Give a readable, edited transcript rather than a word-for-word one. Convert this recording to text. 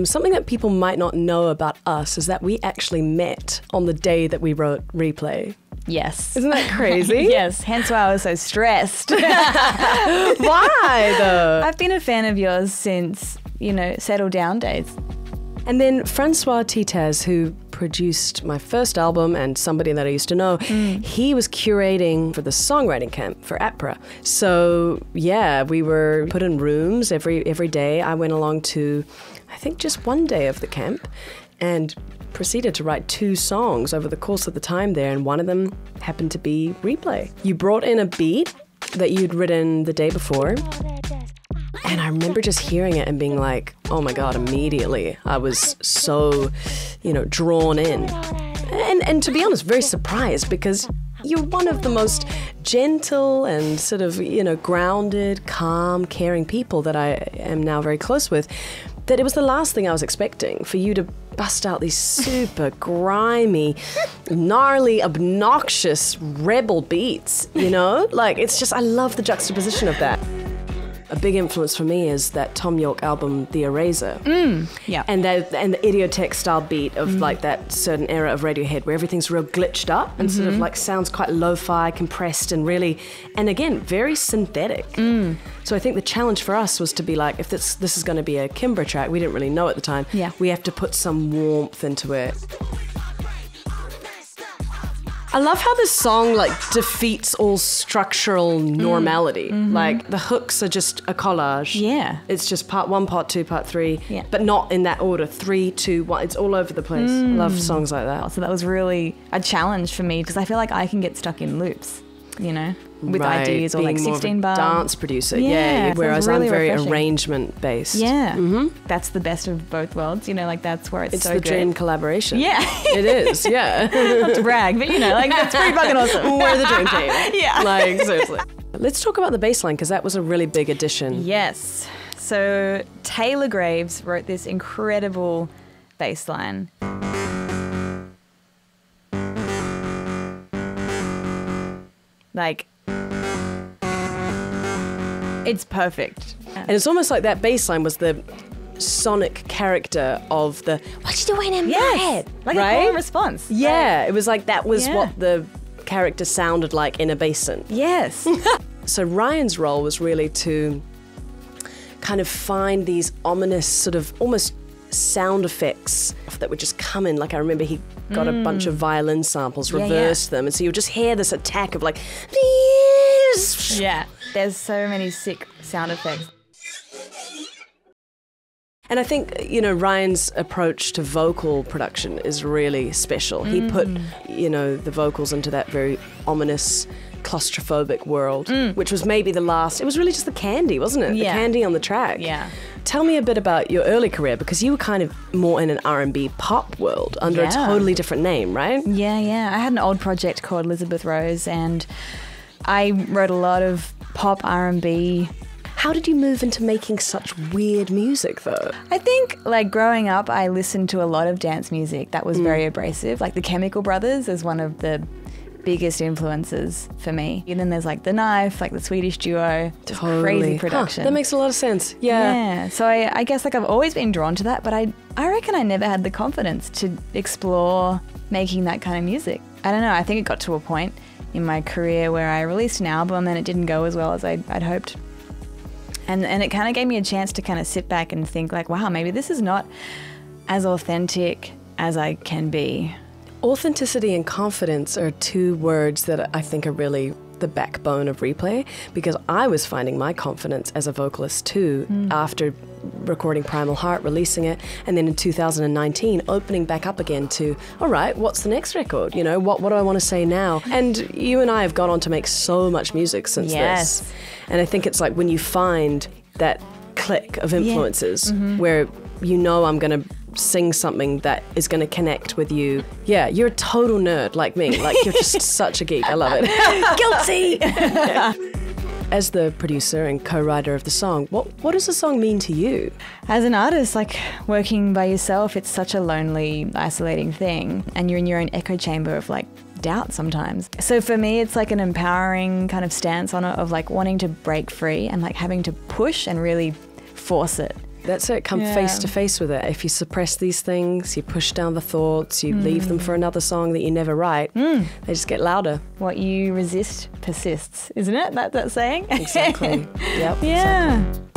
Something that people might not know about us is that we actually met on the day that we wrote Replay. Yes. Isn't that crazy? Yes, hence why I was so stressed. Why, though? I've been a fan of yours since, Settle Down days. And then Francois Titez, who produced my first album and somebody that I used to know, he was curating for the songwriting camp for APRA. So, yeah, we were put in rooms every day. I went along to, I think, just one day of the camp and proceeded to write 2 songs over the course of the time there, and one of them happened to be Replay. You brought in a beat that you'd written the day before, and I remember just hearing it and being like, oh my God, immediately. I was so, drawn in. And to be honest, very surprised, because you're one of the most gentle and sort of, grounded, calm, caring people that I am now very close with, that it was the last thing I was expecting, for you to bust out these super grimy, gnarly, obnoxious rebel beats, Like, it's just, I love the juxtaposition of that. A big influence for me is that Tom York album, The Eraser. Yeah. And the Idiotech style beat of like that certain era of Radiohead where everything's real glitched up and sort of like sounds quite lo-fi, compressed, and really, and again, very synthetic. So I think the challenge for us was to be like, if this is going to be a Kimbra track, we didn't really know at the time, we have to put some warmth into it. I love how this song defeats all structural normality. Like the hooks are just a collage. Yeah. It's just part 1, part 2, part 3, yeah. but not in that order. 3, 2, 1. It's all over the place. I love songs like that. So that was really a challenge for me, because I feel like I can get stuck in loops, with ideas, or being 16 bar dance producer. Yeah. Whereas really I'm very refreshing. arrangement based. Yeah. That's the best of both worlds. That's where it's so the good. dream collaboration. Yeah. It is. Yeah. Not to brag, but that's pretty fucking awesome. We're the dream team. Yeah. Seriously. Let's talk about the bass line, because that was a really big addition. Yes. So Taylor Graves wrote this incredible bass line. It's perfect. And it's almost like that bass line was the sonic character of the "what you doing in my head?" Like right? a call and response. Yeah, it was like that was what the character sounded like in a basin. Yes. So Ryan's role was really to kind of find these ominous sort of almost sound effects that would just come in. Like I remember he got a bunch of violin samples, reversed them, and so you'll just hear this attack of like, yeah. There's so many sick sound effects. And I think, Ryan's approach to vocal production is really special. He put, the vocals into that very ominous, claustrophobic world, which was maybe the last, it was really just the candy, wasn't it? Yeah. The candy on the track. Yeah. Tell me a bit about your early career, because you were kind of more in an R&B pop world under a totally different name, right? Yeah. I had an old project called Elizabeth Rose, and I wrote a lot of pop R&B. How did you move into making such weird music, though? I think, growing up, I listened to a lot of dance music that was very abrasive. Like the Chemical Brothers is one of the biggest influences for me. And then there's The Knife, the Swedish duo. Totally. Crazy production. That makes a lot of sense. Yeah. So I guess I've always been drawn to that, but I reckon I never had the confidence to explore making that kind of music. I don't know, I think it got to a point in my career where I released an album and it didn't go as well as I'd hoped. And it kind of gave me a chance to kind of sit back and think wow, maybe this is not as authentic as I can be. Authenticity and confidence are 2 words that I think are really the backbone of Replay, because I was finding my confidence as a vocalist too after recording Primal Heart, releasing it, and then in 2019 opening back up again to, all right, what's the next record? What do I want to say now? And you and I have gone on to make so much music since this. And I think it's when you find that click of influences where I'm going to sing something that is going to connect with you. Yeah, you're a total nerd like me. Like, you're just such a geek. I love it. Guilty! As the producer and co-writer of the song, what does the song mean to you? As an artist, like working by yourself, it's such a lonely, isolating thing. And you're in your own echo chamber of like doubt sometimes. So for me, it's like an empowering kind of stance on it of like wanting to break free and like having to push and really force it. That's it, come face to face with it. If you suppress these things, you push down the thoughts, you leave them for another song that you never write, they just get louder. What you resist persists, isn't it? That saying? Exactly. Yep. Yeah. Exactly.